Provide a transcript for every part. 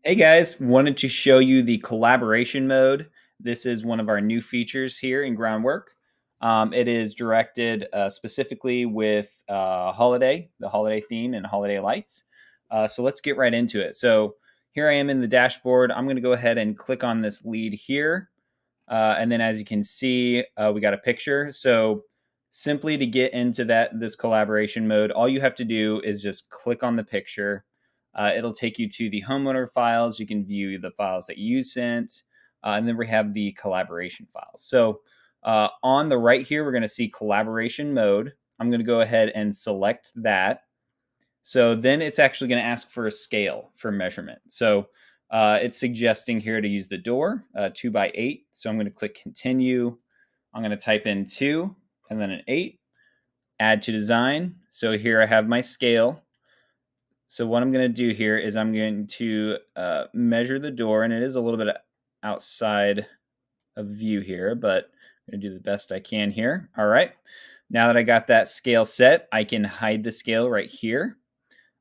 Hey guys, wanted to show you the collaboration mode. This is one of our new features here in Groundwork. It is directed specifically with the holiday theme and holiday lights. So let's get right into it. So here I am in the dashboard. I'm going to go ahead and click on this lead here. And then as you can see, we got a picture. So simply to get into this collaboration mode, all you have to do is just click on the picture. It'll take you to the homeowner files. You can view the files that you sent. And then we have the collaboration files. So on the right here, we're going to see collaboration mode. I'm going to go ahead and select that. So then it's actually going to ask for a scale for measurement. So it's suggesting here to use the door, 2x8. So I'm going to click continue. I'm going to type in 2 and then an 8, add to design. So here I have my scale. So what I'm going to do here is I'm going to measure the door, and it is a little bit outside of view here, but I'm going to do the best I can here. All right. Now that I got that scale set, I can hide the scale right here.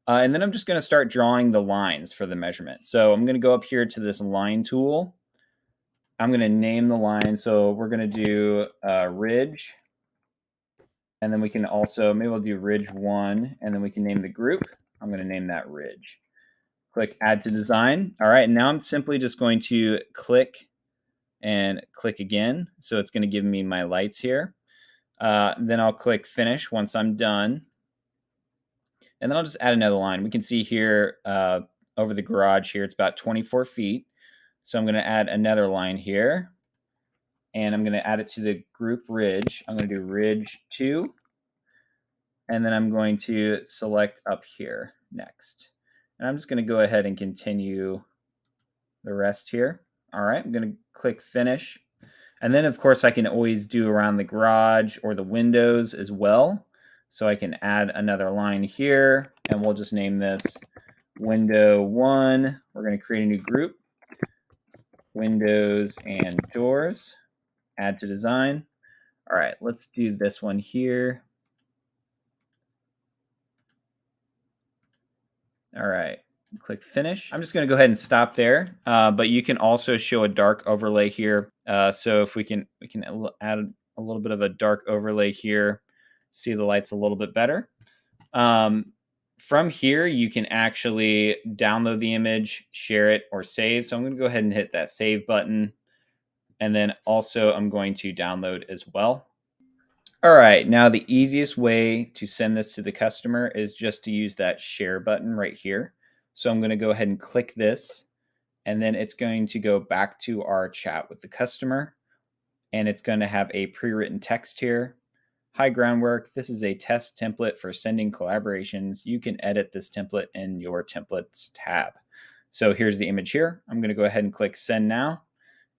And then I'm just going to start drawing the lines for the measurement. So I'm going to go up here to this line tool. I'm going to name the line. So we're going to do ridge. And then we can also, maybe we'll do ridge 1, and then we can name the group. I'm going to name that ridge. Click add to design. All right, now I'm simply just going to click and click again. So it's going to give me my lights here. Then I'll click finish once I'm done. And then I'll just add another line. We can see here over the garage here, it's about 24 feet. So I'm going to add another line here. And I'm going to add it to the group ridge. I'm going to do ridge 2. And then I'm going to select up here next. And I'm just going to go ahead and continue the rest here. All right, I'm going to click finish. And then, of course, I can always do around the garage or the windows as well. So I can add another line here, and we'll just name this window 1. We're going to create a new group, windows and doors, add to design. All right, let's do this one here. All right, click finish. I'm just going to go ahead and stop there, but you can also show a dark overlay here. So if we can add a little bit of a dark overlay here, see the lights a little bit better. From here, you can actually download the image, share it, or save. So I'm going to go ahead and hit that save button. And then also I'm going to download as well. All right, now the easiest way to send this to the customer is just to use that share button right here. So I'm going to go ahead and click this, and then it's going to go back to our chat with the customer, and it's going to have a pre-written text here. Hi Groundwork, this is a test template for sending collaborations. You can edit this template in your templates tab. So here's the image here. I'm going to go ahead and click send now.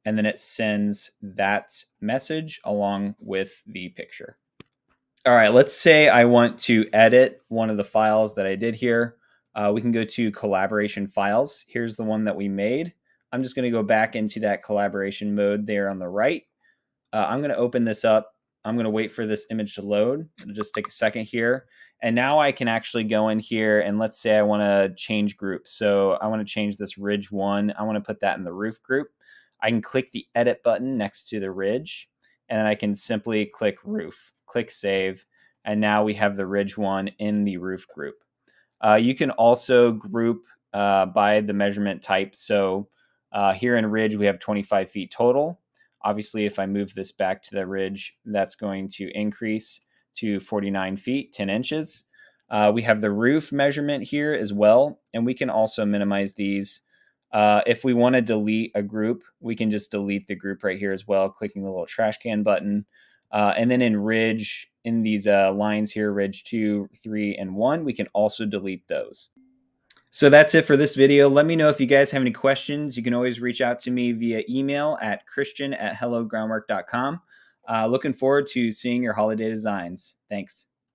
And then it sends that message along with the picture. All right, let's say I want to edit one of the files that I did here. We can go to collaboration files. Here's the one that we made. I'm just going to go back into that collaboration mode there on the right. I'm going to open this up. I'm going to wait for this image to load. It'll just take a second here. And now I can actually go in here and let's say I want to change groups. So I want to change this ridge 1. I want to put that in the roof group. I can click the edit button next to the ridge, and then I can simply click roof, click save, and now we have the ridge 1 in the roof group. You can also group by the measurement type. So here in ridge, we have 25 feet total. Obviously, if I move this back to the ridge, that's going to increase to 49 feet, 10 inches. We have the roof measurement here as well, and we can also minimize these. If we want to delete a group, we can just delete the group right here as well, clicking the little trash can button. And then in ridge, in these lines here, ridge 2, 3, and 1, we can also delete those. So that's it for this video. Let me know if you guys have any questions. You can always reach out to me via email at christian@hellogroundwork.com. Looking forward to seeing your holiday designs. Thanks.